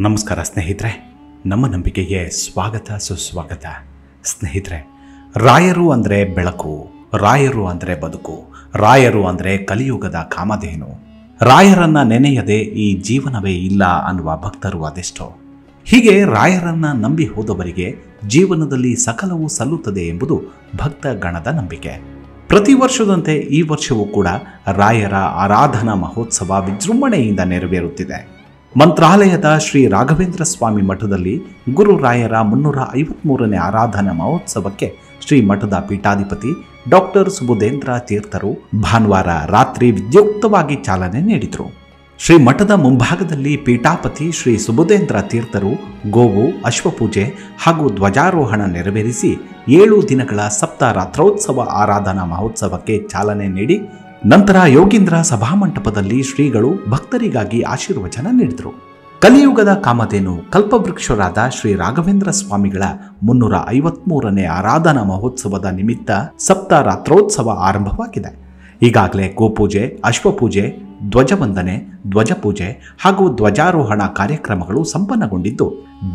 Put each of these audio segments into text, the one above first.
ನಮಸ್ಕಾರ ಸ್ನೇಹಿತರೆ, ನಮ್ಮ ನಂಬಿಕೆಗೆ ಸ್ವಾಗತ ಸುಸ್ವಾಗತ. ಸ್ನೇಹಿತರೆ, ರಾಯರು ಅಂದರೆ ಬೆಳಕು, ರಾಯರು ಅಂದರೆ ಬದುಕು, ರಾಯರು ಅಂದರೆ ಕಲಿಯುಗದ ಕಾಮಧೇನು. ರಾಯರನ್ನ ನೆನೆಯದೆ ಈ ಜೀವನವೇ ಇಲ್ಲ ಅನ್ನುವ ಭಕ್ತರು ಅದೆಷ್ಟೋ. ಹೀಗೆ ರಾಯರನ್ನ ನಂಬಿ ಹೋದವರಿಗೆ ಜೀವನದಲ್ಲಿ ಸಕಲವೂ ಸಲ್ಲುತ್ತದೆ ಎಂಬುದು ಭಕ್ತ ಗಣದ ನಂಬಿಕೆ. ಪ್ರತಿ ವರ್ಷದಂತೆ ಈ ವರ್ಷವೂ ಕೂಡ ರಾಯರ ಆರಾಧನಾ ಮಹೋತ್ಸವ ವಿಜೃಂಭಣೆಯಿಂದ ನೆರವೇರುತ್ತಿದೆ. ಮಂತ್ರಾಲಯದ ಶ್ರೀ ರಾಘವೇಂದ್ರ ಸ್ವಾಮಿ ಮಠದಲ್ಲಿ ಗುರು ರಾಯರ 353ನೇ ಆರಾಧನಾ ಮಹೋತ್ಸವಕ್ಕೆ ಶ್ರೀ ಮಠದ ಪೀಠಾಧಿಪತಿ ಡಾಕ್ಟರ್ ಸುಬುಧೇಂದ್ರ ತೀರ್ಥರು ಭಾನುವಾರ ರಾತ್ರಿ ವಿದ್ಯುಕ್ತವಾಗಿ ಚಾಲನೆ ನೀಡಿದರು. ಶ್ರೀ ಮಠದ ಮುಂಭಾಗದಲ್ಲಿ ಪೀಠಾಪತಿ ಶ್ರೀ ಸುಬುಧೇಂದ್ರ ತೀರ್ಥರು ಗೋವು, ಅಶ್ವಪೂಜೆ ಹಾಗೂ ಧ್ವಜಾರೋಹಣ ನೆರವೇರಿಸಿ 7 ದಿನಗಳ ಸಪ್ತರಾತ್ರೋತ್ಸವ ಆರಾಧನಾ ಮಹೋತ್ಸವಕ್ಕೆ ಚಾಲನೆ ನೀಡಿ ನಂತರ ಯೋಗೀಂದ್ರ ಸಭಾಮಂಟಪದಲ್ಲಿ ಶ್ರೀಗಳು ಭಕ್ತರಿಗಾಗಿ ಆಶೀರ್ವಚನ ನೀಡಿದರು. ಕಲಿಯುಗದ ಕಾಮಧೇನು ಕಲ್ಪವೃಕ್ಷರಾದ ಶ್ರೀ ರಾಘವೇಂದ್ರ ಸ್ವಾಮಿಗಳ 353ನೇ ಆರಾಧನಾ ಮಹೋತ್ಸವದ ನಿಮಿತ್ತ ಸಪ್ತರಾತ್ರೋತ್ಸವ ಆರಂಭವಾಗಿದೆ. ಈಗಾಗಲೇ ಗೋಪೂಜೆ, ಅಶ್ವಪೂಜೆ, ಧ್ವಜವಂದನೆ, ಧ್ವಜಪೂಜೆ ಹಾಗೂ ಧ್ವಜಾರೋಹಣ ಕಾರ್ಯಕ್ರಮಗಳು ಸಂಪನ್ನಗೊಂಡಿದ್ದು,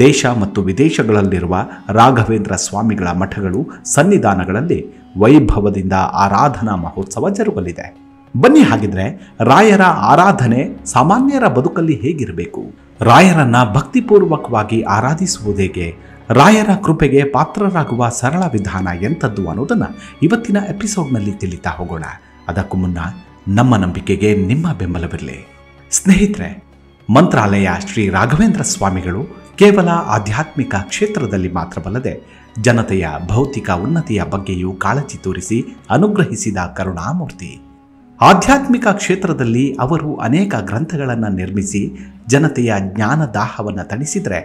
ದೇಶ ಮತ್ತು ವಿದೇಶಗಳಲ್ಲಿರುವ ರಾಘವೇಂದ್ರ ಸ್ವಾಮಿಗಳ ಮಠಗಳು, ಸನ್ನಿಧಾನಗಳಲ್ಲಿ ವೈಭವದಿಂದ ಆರಾಧನಾ ಮಹೋತ್ಸವ ಜರುಗಲಿದೆ. ಬನ್ನಿ, ಹಾಗಿದ್ರೆ ರಾಯರ ಆರಾಧನೆ ಸಾಮಾನ್ಯರ ಬದುಕಲ್ಲಿ ಹೇಗಿರಬೇಕು, ರಾಯರನ್ನ ಭಕ್ತಿಪೂರ್ವಕವಾಗಿ ಆರಾಧಿಸುವುದೇಗೆ, ರಾಯರ ಕೃಪೆಗೆ ಪಾತ್ರರಾಗುವ ಸರಳ ವಿಧಾನ ಎಂಥದ್ದು ಅನ್ನೋದನ್ನು ಇವತ್ತಿನ ಎಪಿಸೋಡ್ನಲ್ಲಿ ತಿಳಿತಾ ಹೋಗೋಣ. ಅದಕ್ಕೂ ಮುನ್ನ ನಮ್ಮ ನಂಬಿಕೆಗೆ ನಿಮ್ಮ ಬೆಂಬಲವಿರಲಿ. ಸ್ನೇಹಿತರೆ, ಮಂತ್ರಾಲಯ ಶ್ರೀ ರಾಘವೇಂದ್ರ ಸ್ವಾಮಿಗಳು ಕೇವಲ ಆಧ್ಯಾತ್ಮಿಕ ಕ್ಷೇತ್ರದಲ್ಲಿ ಮಾತ್ರವಲ್ಲದೆ ಜನತೆಯ ಭೌತಿಕ ಉನ್ನತಿಯ ಬಗ್ಗೆಯೂ ಕಾಳಜಿ ತೋರಿಸಿ ಅನುಗ್ರಹಿಸಿದ ಕರುಣಾಮೂರ್ತಿ. ಆಧ್ಯಾತ್ಮಿಕ ಕ್ಷೇತ್ರದಲ್ಲಿ ಅವರು ಅನೇಕ ಗ್ರಂಥಗಳನ್ನು ನಿರ್ಮಿಸಿ ಜನತೆಯ ಜ್ಞಾನದಾಹವನ್ನು ತಣಿಸಿದರೆ,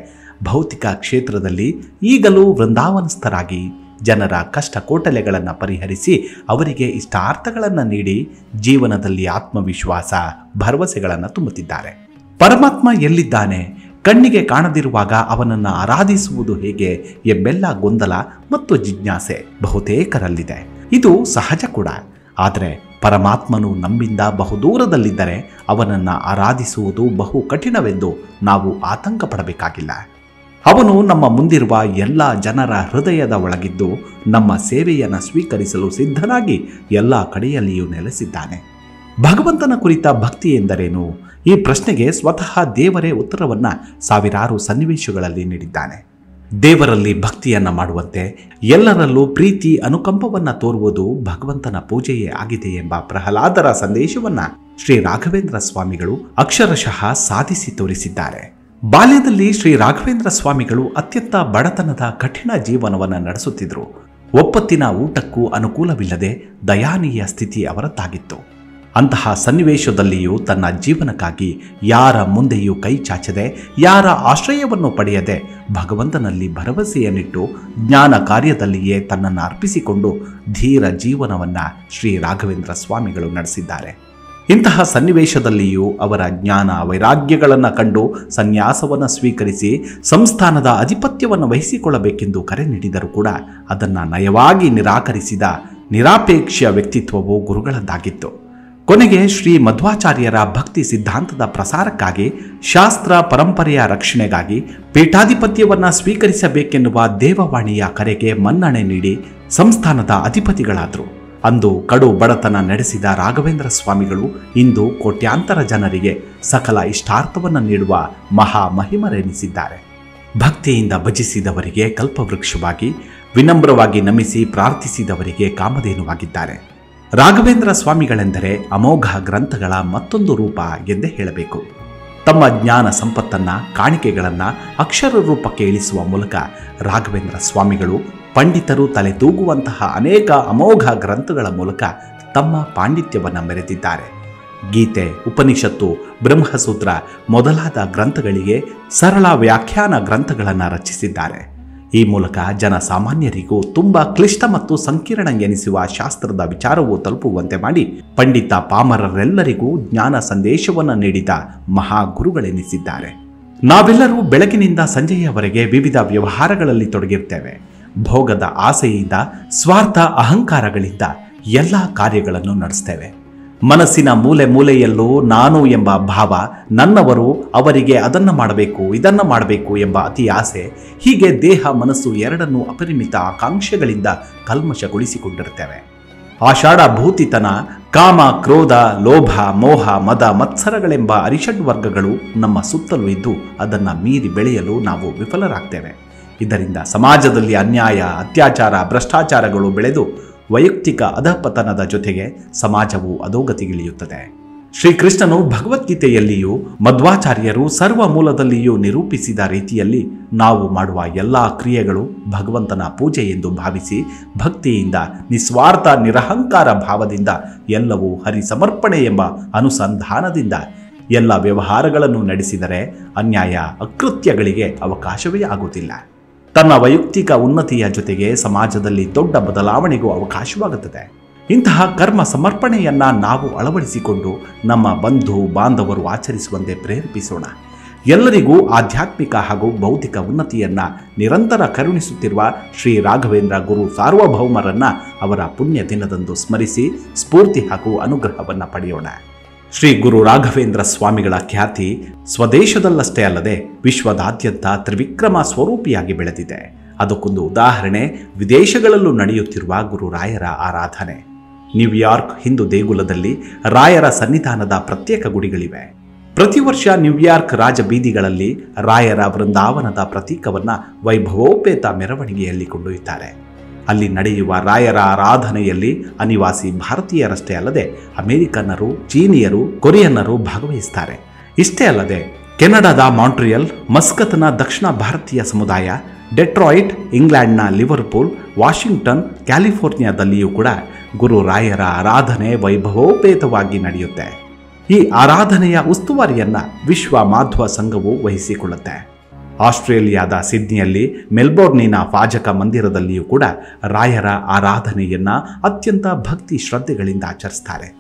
ಭೌತಿಕ ಕ್ಷೇತ್ರದಲ್ಲಿ ಈಗಲೂ ವೃಂದಾವನಸ್ಥರಾಗಿ ಜನರ ಕಷ್ಟ ಕೋಟಲೆಗಳನ್ನು ಪರಿಹರಿಸಿ ಅವರಿಗೆ ಇಷ್ಟಾರ್ಥಗಳನ್ನು ನೀಡಿ ಜೀವನದಲ್ಲಿ ಆತ್ಮವಿಶ್ವಾಸ, ಭರವಸೆಗಳನ್ನು ತುಂಬುತ್ತಿದ್ದಾರೆ. ಪರಮಾತ್ಮ ಎಲ್ಲಿದ್ದಾನೆ, ಕಣ್ಣಿಗೆ ಕಾಣದಿರುವಾಗ ಅವನನ್ನು ಆರಾಧಿಸುವುದು ಹೇಗೆ ಎಂಬೆಲ್ಲ ಗೊಂದಲ ಮತ್ತು ಜಿಜ್ಞಾಸೆ ಬಹುತೇಕರಲ್ಲಿದೆ. ಇದು ಸಹಜ ಕೂಡ. ಆದರೆ ಪರಮಾತ್ಮನು ನಮ್ಮಿಂದ ಬಹುದೂರದಲ್ಲಿದ್ದರೆ ಅವನನ್ನು ಆರಾಧಿಸುವುದು ಬಹು ಕಠಿಣವೆಂದು ನಾವು ಆತಂಕ ಪಡಬೇಕಾಗಿಲ್ಲ. ಅವನು ನಮ್ಮ ಮುಂದಿರುವ ಎಲ್ಲ ಜನರ ಹೃದಯದ ಒಳಗಿದ್ದು ನಮ್ಮ ಸೇವೆಯನ್ನು ಸ್ವೀಕರಿಸಲು ಸಿದ್ಧನಾಗಿ ಎಲ್ಲ ಕಡೆಯಲ್ಲಿಯೂ ನೆಲೆಸಿದ್ದಾನೆ. ಭಗವಂತನ ಕುರಿತ ಭಕ್ತಿ ಎಂದರೇನು? ಈ ಪ್ರಶ್ನೆಗೆ ಸ್ವತಃ ದೇವರೇ ಉತ್ತರವನ್ನು ಸಾವಿರಾರು ಸನ್ನಿವೇಶಗಳಲ್ಲಿ ನೀಡಿದ್ದಾನೆ. ದೇವರಲ್ಲಿ ಭಕ್ತಿಯನ್ನು ಮಾಡುವಂತೆ ಎಲ್ಲರಲ್ಲೂ ಪ್ರೀತಿ, ಅನುಕಂಪವನ್ನು ತೋರುವುದು ಭಗವಂತನ ಪೂಜೆಯೇ ಆಗಿದೆ ಎಂಬ ಪ್ರಹ್ಲಾದರ ಸಂದೇಶವನ್ನು ಶ್ರೀ ರಾಘವೇಂದ್ರ ಸ್ವಾಮಿಗಳು ಅಕ್ಷರಶಃ ಸಾಧಿಸಿ ತೋರಿಸಿದ್ದಾರೆ. ಬಾಲ್ಯದಲ್ಲಿ ಶ್ರೀ ರಾಘವೇಂದ್ರ ಸ್ವಾಮಿಗಳು ಅತ್ಯಂತ ಬಡತನದ ಕಠಿಣ ಜೀವನವನ್ನು ನಡೆಸುತ್ತಿದ್ದರು. ಒಪ್ಪತ್ತಿನ ಊಟಕ್ಕೂ ಅನುಕೂಲವಿಲ್ಲದೆ ದಯಾನೀಯ ಸ್ಥಿತಿ ಅವರದ್ದಾಗಿತ್ತು. ಅಂತಹ ಸನ್ನಿವೇಶದಲ್ಲಿಯೂ ತನ್ನ ಜೀವನಕ್ಕಾಗಿ ಯಾರ ಮುಂದೆಯೂ ಕೈ ಚಾಚದೆ, ಯಾರ ಆಶ್ರಯವನ್ನು ಪಡೆಯದೆ ಭಗವಂತನಲ್ಲಿ ಭರವಸೆಯನ್ನಿಟ್ಟು ಜ್ಞಾನ ಕಾರ್ಯದಲ್ಲಿಯೇ ತನ್ನನ್ನು ಅರ್ಪಿಸಿಕೊಂಡು ಧೀರ ಜೀವನವನ್ನು ಶ್ರೀ ರಾಘವೇಂದ್ರ ಸ್ವಾಮಿಗಳು ನಡೆಸಿದ್ದಾರೆ. ಇಂತಹ ಸನ್ನಿವೇಶದಲ್ಲಿಯೂ ಅವರ ಜ್ಞಾನ ವೈರಾಗ್ಯಗಳನ್ನು ಕಂಡು ಸನ್ಯಾಸವನ್ನು ಸ್ವೀಕರಿಸಿ ಸಂಸ್ಥಾನದ ಅಧಿಪತ್ಯವನ್ನು ವಹಿಸಿಕೊಳ್ಳಬೇಕೆಂದು ಕರೆ ನೀಡಿದರೂ ಕೂಡ ಅದನ್ನು ನಯವಾಗಿ ನಿರಾಕರಿಸಿದ ನಿರಾಪೇಕ್ಷ ವ್ಯಕ್ತಿತ್ವವು ಗುರುಗಳದ್ದಾಗಿತ್ತು. ಕೊನೆಗೆ ಶ್ರೀ ಮಧ್ವಾಚಾರ್ಯರ ಭಕ್ತಿ ಸಿದ್ಧಾಂತದ ಪ್ರಸಾರಕ್ಕಾಗಿ, ಶಾಸ್ತ್ರ ಪರಂಪರೆಯ ರಕ್ಷಣೆಗಾಗಿ ಪೀಠಾಧಿಪತ್ಯವನ್ನು ಸ್ವೀಕರಿಸಬೇಕೆನ್ನುವ ದೇವವಾಣಿಯ ಕರೆಗೆ ಮನ್ನಣೆ ನೀಡಿ ಸಂಸ್ಥಾನದ ಅಧಿಪತಿಗಳಾದರು. ಅಂದು ಕಡು ಬಡತನ ನಡೆಸಿದ ರಾಘವೇಂದ್ರ ಸ್ವಾಮಿಗಳು ಇಂದು ಕೋಟ್ಯಾಂತರ ಜನರಿಗೆ ಸಕಲ ಇಷ್ಟಾರ್ಥವನ್ನು ನೀಡುವ ಮಹಾ ಮಹಿಮರೆನಿಸಿದ್ದಾರೆ. ಭಕ್ತಿಯಿಂದ ಭಜಿಸಿದವರಿಗೆ ಕಲ್ಪವೃಕ್ಷವಾಗಿ, ವಿನಮ್ರವಾಗಿ ನಮಿಸಿ ಪ್ರಾರ್ಥಿಸಿದವರಿಗೆ ಕಾಮಧೇನುವಾಗಿದ್ದಾರೆ. ರಾಘವೇಂದ್ರ ಸ್ವಾಮಿಗಳೆಂದರೆ ಅಮೋಘ ಗ್ರಂಥಗಳ ಮತ್ತೊಂದು ರೂಪ ಎಂದೇ ಹೇಳಬೇಕು. ತಮ್ಮ ಜ್ಞಾನ ಸಂಪತ್ತನ್ನು, ಕಾಣಿಕೆಗಳನ್ನು ಅಕ್ಷರ ರೂಪಕ್ಕೆ ಇಳಿಸುವ ಮೂಲಕ ರಾಘವೇಂದ್ರ ಸ್ವಾಮಿಗಳು ಪಂಡಿತರು ತಲೆ ತೂಗುವಂತಹ ಅನೇಕ ಅಮೋಘ ಗ್ರಂಥಗಳ ಮೂಲಕ ತಮ್ಮ ಪಾಂಡಿತ್ಯವನ್ನು ಮೆರೆದಿದ್ದಾರೆ. ಗೀತೆ, ಉಪನಿಷತ್ತು, ಬ್ರಹ್ಮಸೂತ್ರ ಮೊದಲಾದ ಗ್ರಂಥಗಳಿಗೆ ಸರಳ ವ್ಯಾಖ್ಯಾನ ಗ್ರಂಥಗಳನ್ನು ರಚಿಸಿದ್ದಾರೆ. ಈ ಮೂಲಕ ಜನಸಾಮಾನ್ಯರಿಗೂ ತುಂಬ ಕ್ಲಿಷ್ಟ ಮತ್ತು ಸಂಕೀರ್ಣ ಎನಿಸುವ ಶಾಸ್ತ್ರದ ವಿಚಾರವು ತಲುಪುವಂತೆ ಮಾಡಿ ಪಂಡಿತ ಪಾಮರರೆಲ್ಲರಿಗೂ ಜ್ಞಾನ ಸಂದೇಶವನ್ನು ನೀಡಿದ ಮಹಾಗುರುಗಳೆನಿಸಿದ್ದಾರೆ. ನಾವೆಲ್ಲರೂ ಬೆಳಗಿನಿಂದ ಸಂಜೆಯವರೆಗೆ ವಿವಿಧ ವ್ಯವಹಾರಗಳಲ್ಲಿ ತೊಡಗಿರ್ತೇವೆ. ಭೋಗದ ಆಸೆಯಿಂದ, ಸ್ವಾರ್ಥ ಅಹಂಕಾರಗಳಿಂದ ಎಲ್ಲ ಕಾರ್ಯಗಳನ್ನು ನಡೆಸ್ತೇವೆ. ಮನಸ್ಸಿನ ಮೂಲೆ ಮೂಲೆಯಲ್ಲೂ ನಾನು ಎಂಬ ಭಾವ, ನನ್ನವರು, ಅವರಿಗೆ ಅದನ್ನು ಮಾಡಬೇಕು ಇದನ್ನು ಮಾಡಬೇಕು ಎಂಬ ಅತಿ ಆಸೆ, ಹೀಗೆ ದೇಹ ಮನಸ್ಸು ಎರಡನ್ನೂ ಅಪರಿಮಿತ ಆಕಾಂಕ್ಷೆಗಳಿಂದ ಕಲ್ಮಶಗೊಳಿಸಿಕೊಂಡಿರುತ್ತೇವೆ. ಆಷಾಢ ಭೂತಿತನ, ಕಾಮ, ಕ್ರೋಧ, ಲೋಭ, ಮೋಹ, ಮದ, ಮತ್ಸರಗಳೆಂಬ ಅರಿಷಡ್ ವರ್ಗಗಳು ನಮ್ಮ ಸುತ್ತಲೂ ಇದ್ದು ಅದನ್ನು ಮೀರಿ ಬೆಳೆಯಲು ನಾವು ವಿಫಲರಾಗ್ತೇವೆ. ಇದರಿಂದ ಸಮಾಜದಲ್ಲಿ ಅನ್ಯಾಯ, ಅತ್ಯಾಚಾರ, ಭ್ರಷ್ಟಾಚಾರಗಳು ಬೆಳೆದು ವೈಯಕ್ತಿಕ ಅಧಪತನದ ಜೊತೆಗೆ ಸಮಾಜವು ಅಧೋಗತಿಗಿಳಿಯುತ್ತದೆ. ಶ್ರೀಕೃಷ್ಣನು ಭಗವದ್ಗೀತೆಯಲ್ಲಿಯೂ ಮಧ್ವಾಚಾರ್ಯರು ಸರ್ವ ಮೂಲದಲ್ಲಿಯೂ ನಿರೂಪಿಸಿದ ರೀತಿಯಲ್ಲಿ ನಾವು ಮಾಡುವ ಎಲ್ಲ ಕ್ರಿಯೆಗಳು ಭಗವಂತನ ಪೂಜೆ ಎಂದು ಭಾವಿಸಿ ಭಕ್ತಿಯಿಂದ, ನಿಸ್ವಾರ್ಥ ನಿರಹಂಕಾರ ಭಾವದಿಂದ, ಎಲ್ಲವೂ ಹರಿಸಮರ್ಪಣೆ ಎಂಬ ಅನುಸಂಧಾನದಿಂದ ಎಲ್ಲ ವ್ಯವಹಾರಗಳನ್ನು ನಡೆಸಿದರೆ ಅನ್ಯಾಯ, ಅಕೃತ್ಯಗಳಿಗೆ ಅವಕಾಶವೇ ಆಗುವುದಿಲ್ಲ. ತನ್ನ ವೈಯಕ್ತಿಕ ಉನ್ನತಿಯ ಜೊತೆಗೆ ಸಮಾಜದಲ್ಲಿ ದೊಡ್ಡ ಬದಲಾವಣೆಗೂ ಅವಕಾಶವಾಗುತ್ತದೆ. ಇಂತಹ ಕರ್ಮ ಸಮರ್ಪಣೆಯನ್ನ ನಾವು ಅಳವಡಿಸಿಕೊಂಡು ನಮ್ಮ ಬಂಧು ಬಾಂಧವರು ಆಚರಿಸುವಂತೆ ಪ್ರೇರೇಪಿಸೋಣ. ಎಲ್ಲರಿಗೂ ಆಧ್ಯಾತ್ಮಿಕ ಹಾಗೂ ಬೌದ್ಧಿಕ ಉನ್ನತಿಯನ್ನ ನಿರಂತರ ಕರುಣಿಸುತ್ತಿರುವ ಶ್ರೀ ರಾಘವೇಂದ್ರ ಗುರು ಸಾರ್ವಭೌಮರನ್ನ ಅವರ ಪುಣ್ಯ ದಿನದಂದು ಸ್ಮರಿಸಿ ಸ್ಫೂರ್ತಿ ಹಾಗೂ ಅನುಗ್ರಹವನ್ನ ಪಡೆಯೋಣ. ಶ್ರೀ ಗುರು ರಾಘವೇಂದ್ರ ಸ್ವಾಮಿಗಳ ಖ್ಯಾತಿ ಸ್ವದೇಶದಲ್ಲಷ್ಟೇ ಅಲ್ಲದೆ ವಿಶ್ವದಾದ್ಯಂತ ತ್ರಿವಿಕ್ರಮ ಸ್ವರೂಪಿಯಾಗಿ ಬೆಳೆದಿದೆ. ಅದಕ್ಕೊಂದು ಉದಾಹರಣೆ ವಿದೇಶಗಳಲ್ಲೂ ನಡೆಯುತ್ತಿರುವ ಗುರು ರಾಯರ ಆರಾಧನೆ. ನ್ಯೂಯಾರ್ಕ್ ಹಿಂದೂ ದೇಗುಲದಲ್ಲಿ ರಾಯರ ಸನ್ನಿಧಾನದ ಪ್ರತ್ಯೇಕ ಗುಡಿಗಳಿವೆ. ಪ್ರತಿ ವರ್ಷ ನ್ಯೂಯಾರ್ಕ್ ರಾಜಬೀದಿಗಳಲ್ಲಿ ರಾಯರ ವೃಂದಾವನದ ಪ್ರತೀಕವನ್ನ ವೈಭವೋಪೇತ ಮೆರವಣಿಗೆಯಲ್ಲಿ ಕೊಂಡೊಯ್ಯುತ್ತಾರೆ. ಅಲ್ಲಿ ನಡೆಯುವ ರಾಯರ ಆರಾಧನೆಯಲ್ಲಿ ಅನಿವಾಸಿ ಭಾರತೀಯರಷ್ಟೇ ಅಲ್ಲದೆ ಅಮೆರಿಕನ್ನರು, ಚೀನಿಯರು, ಕೊರಿಯನ್ನರು ಭಾಗವಹಿಸುತ್ತಾರೆ. ಇಷ್ಟೇ ಅಲ್ಲದೆ ಕೆನಡಾದ ಮಾಂಟ್ರಿಯಲ್, ಮಸ್ಕತ್ನ ದಕ್ಷಿಣ ಭಾರತೀಯ ಸಮುದಾಯ, ಡೆಟ್ರಾಯಿಟ್, ಇಂಗ್ಲೆಂಡ್ನ ಲಿವರ್ಪೂಲ್, ವಾಷಿಂಗ್ಟನ್, ಕ್ಯಾಲಿಫೋರ್ನಿಯಾದಲ್ಲಿಯೂ ಕೂಡ ಗುರು ರಾಯರ ಆರಾಧನೆ ವೈಭವೋಪೇತವಾಗಿ ನಡೆಯುತ್ತೆ. ಈ ಆರಾಧನೆಯ ಉಸ್ತುವಾರಿಯನ್ನ ವಿಶ್ವ ಮಾಧ್ವ ಸಂಘವು ವಹಿಸಿಕೊಳ್ಳುತ್ತೆ. ಆಸ್ಟ್ರೇಲಿಯಾದ ಸಿಡ್ನಿಯಲ್ಲಿ, ಮೆಲ್ಬೋರ್ನಿನ ಪಾಜಕ ಮಂದಿರದಲ್ಲಿಯೂ ಕೂಡ ರಾಯರ ಆರಾಧನೆಯನ್ನ ಅತ್ಯಂತ ಭಕ್ತಿ ಶ್ರದ್ಧೆಗಳಿಂದ ಆಚರಿಸ್ತಾರೆ.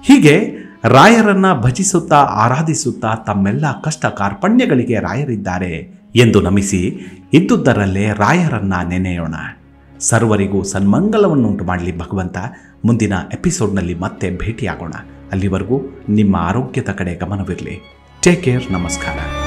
ಹೀಗೆ ರಾಯರನ್ನ ಭಜಿಸುತ್ತಾ ಆರಾಧಿಸುತ್ತಾ ತಮ್ಮೆಲ್ಲ ಕಷ್ಟ ಕಾರ್ಪಣ್ಯಗಳಿಗೆ ರಾಯರಿದ್ದಾರೆ ಎಂದು ನಮಿಸಿ ಇದ್ದುದರಲ್ಲೇ ರಾಯರನ್ನ ನೆನೆಯೋಣ. ಸರ್ವರಿಗೂ ಸನ್ಮಂಗಲವನ್ನುಂಟು ಮಾಡಲಿ ಭಗವಂತ. ಮುಂದಿನ ಎಪಿಸೋಡ್ನಲ್ಲಿ ಮತ್ತೆ ಭೇಟಿಯಾಗೋಣ. ಅಲ್ಲಿವರೆಗೂ ನಿಮ್ಮ ಆರೋಗ್ಯದ ಕಡೆ ಗಮನವಿರಲಿ. Take care. ನಮಸ್ಕಾರ.